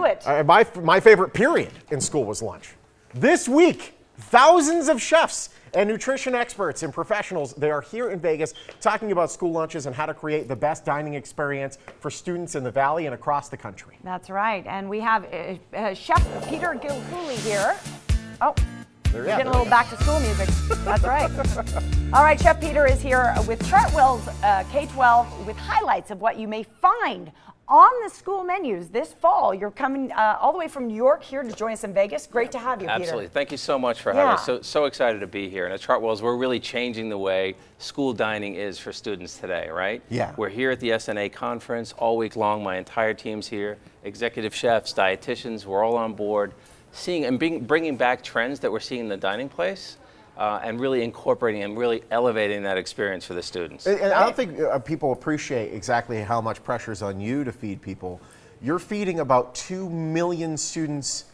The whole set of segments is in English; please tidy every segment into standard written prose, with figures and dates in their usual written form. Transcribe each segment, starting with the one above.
it. My favorite period in school was lunch. This week, thousands of chefs and nutrition experts and professionals, they are here in Vegas talking about school lunches and how to create the best dining experience for students in the Valley and across the country. That's right. And we have Chef Peter Gilhooly here. Oh, we're getting a little back to school music. That's right. All right, Chef Peter is here with Chartwell's K-12 with highlights of what you may find on the school menus this fall. You're coming all the way from New York here to join us in Vegas. Great to have you, Peter. Absolutely. Thank you so much for having us. So excited to be here. And at Chartwell's, we're really changing the way school dining is for students today, right? Yeah. We're here at the SNA conference all week long. My entire team's here. Executive chefs, dietitians, we're all on board. Seeing and bringing back trends that we're seeing in the dining place. And really incorporating and really elevating that experience for the students. And I don't think people appreciate exactly how much pressure is on you to feed people. You're feeding about 2 million students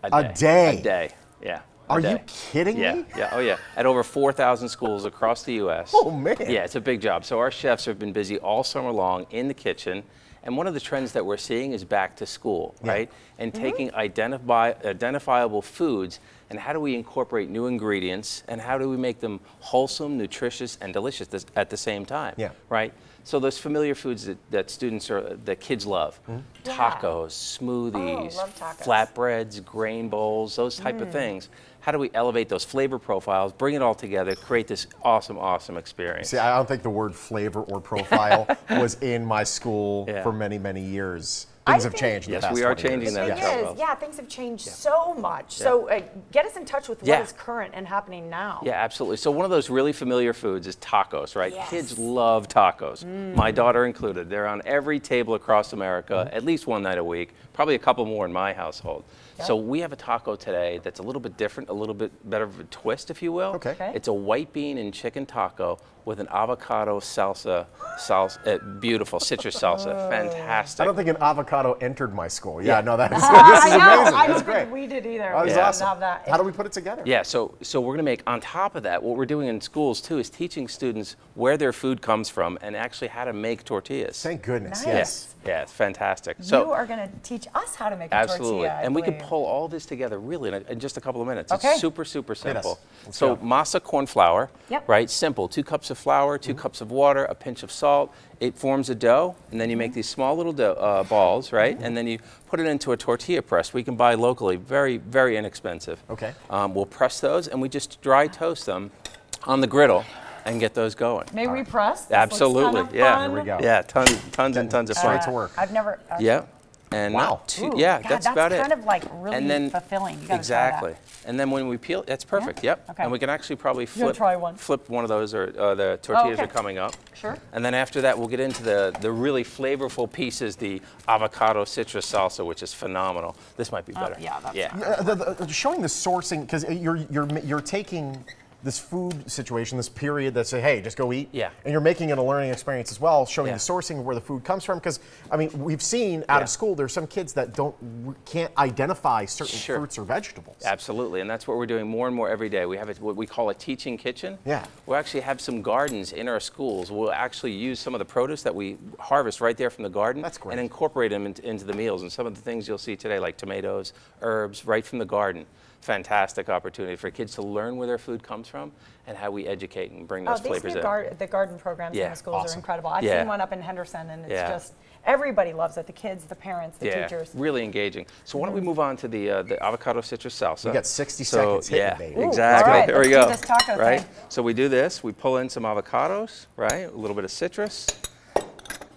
a day. A day, yeah. Are you kidding me? Yeah, oh yeah. At over 4,000 schools across the U.S. Oh man. Yeah, it's a big job. So our chefs have been busy all summer long in the kitchen. And one of the trends that we're seeing is back to school, right? And taking identifiable foods and how do we incorporate new ingredients and how do we make them wholesome, nutritious, and delicious at the same time, right? So those familiar foods that kids love, tacos, smoothies, flatbreads, grain bowls, those type of things. How do we elevate those flavor profiles, bring it all together, create this awesome, awesome experience? See, I don't think the word flavor or profile was in my school for many, many years. Things have changed in the past 20 years. Yes, we are changing that. Yeah, things have changed so much. So get us in touch with what is current and happening now. Yeah, absolutely. So one of those really familiar foods is tacos, right? Yes. Kids love tacos, my daughter included. They're on every table across America, at least one night a week, probably a couple more in my household. So we have a taco today that's a little bit different, a little bit better of a twist, if you will. Okay. It's a white bean and chicken taco with an avocado salsa, beautiful citrus salsa, fantastic. I don't think an avocado entered my school. Yeah, no, this is amazing. I That's don't great. think we did either. That was awesome. Have that. How do we put it together? Yeah, so we're going to make, on top of that, what we're doing in schools too is teaching students where their food comes from and actually how to make tortillas. Thank goodness. Nice. Yes. Yeah, it's fantastic. So you are going to teach us how to make a tortilla. And we can pull all this together really in just a couple of minutes. Okay. It's super, super simple. So masa corn flour, right? Simple. 2 cups of flour, 2 cups of water, a pinch of salt. It forms a dough, and then you make these small little balls, right? And then you put it into a tortilla press. We can buy locally, very, very inexpensive. Okay. We'll press those, and we just dry toast them on the griddle and get those going. May we press? This Absolutely. looks kind of fun. Here we go. Yeah, tons and tons of fun. Straight to work. I've never. Yeah. And wow. That's about it. That's kind of like really fulfilling. You Exactly. And then when we peel, that's perfect. Yeah? Yep. Okay. And we can actually probably flip one of those, or the tortillas are coming up. Sure. And then after that, we'll get into the really flavorful pieces, the avocado citrus salsa, which is phenomenal. This might be better. Showing the sourcing, because you're taking this food situation, this period that say, hey, just go eat. Yeah. And you're making it a learning experience as well, showing the sourcing of where the food comes from. Because, I mean, we've seen out of school, there's some kids that can't identify certain fruits or vegetables. Absolutely, and that's what we're doing more and more every day. We have what we call a teaching kitchen. Yeah. We'll actually have some gardens in our schools. We'll actually use some of the produce that we harvest right there from the garden and incorporate them into the meals. And some of the things you'll see today, like tomatoes, herbs, right from the garden. Fantastic opportunity for kids to learn where their food comes from and how we educate and bring those flavors in. The garden programs in the schools are incredible. I've seen one up in Henderson, and it's just, everybody loves it. The kids, the parents, the teachers. Really engaging. So why don't we move on to the avocado citrus salsa. We got 60 seconds hitting, baby. Exactly. All right, there we go. Do this taco right? thing. So we do this. We pull in some avocados, right? A little bit of citrus.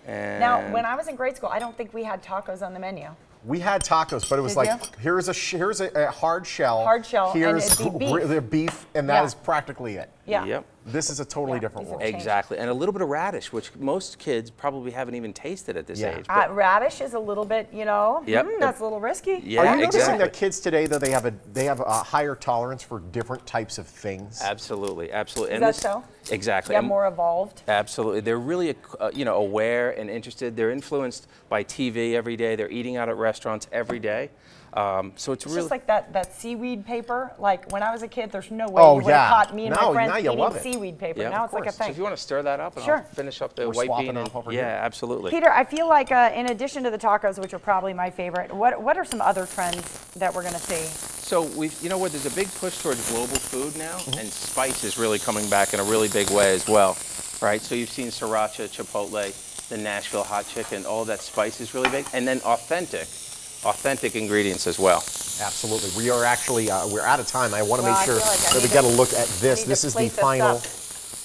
And now, when I was in grade school, I don't think we had tacos on the menu. We had tacos, but it was here's a hard shell. Hard shell, here's and it'd be beef, and that is practically it. Yeah. Yep. This is a totally different world. Exactly, and a little bit of radish, which most kids probably haven't even tasted at this age. Radish is a little bit, that's a little risky. Yeah, Are you noticing that kids today, though, they have a higher tolerance for different types of things? Absolutely, absolutely. Is that so? Exactly. Yeah, more evolved. Absolutely. They're really, aware and interested. They're influenced by TV every day. They're eating out at restaurants every day. So it's really just like that seaweed paper. Like when I was a kid, there's no way you would have caught me and my friends you love it. seaweed paper. Yeah, now of it's like a course. So thing. if you want to stir that up, and Sure. I'll finish up the We're white swapping bean. off over Yeah, here. absolutely. Peter, I feel like in addition to the tacos, which are probably my favorite, what are some other trends that we're going to see? So you know what? There's a big push towards global food now, and spice is really coming back in a really big way as well, right? So you've seen sriracha, chipotle, the Nashville hot chicken, all that spice is really big, and then authentic ingredients as well. Absolutely. We are actually we're out of time. I want to Well, make I sure feel like I that we need got to to- look at this. need This to is the plate this final. up.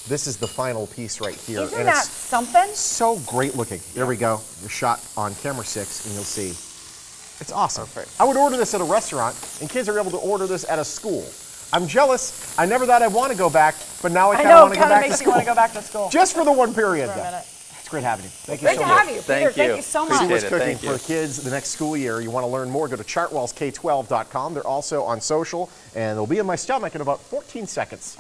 This is the final piece right here, Isn't and that it's something? so great looking. There we go. The shot on camera 6, and you'll see. It's awesome. Perfect. I would order this at a restaurant, and kids are able to order this at a school. I'm jealous. I never thought I'd want to go back, but now I kind of want to go back to makes me school. want to go back to school. Just for the one period, For a though. minute. It's great having you. Thank you Great so to much. have you, Peter. Thank you so much. See what's Appreciate it. cooking Thank for you. kids the next school year. You want to learn more, go to chartwellsk12.com. They're also on social, and they'll be in my stomach in about 14 seconds.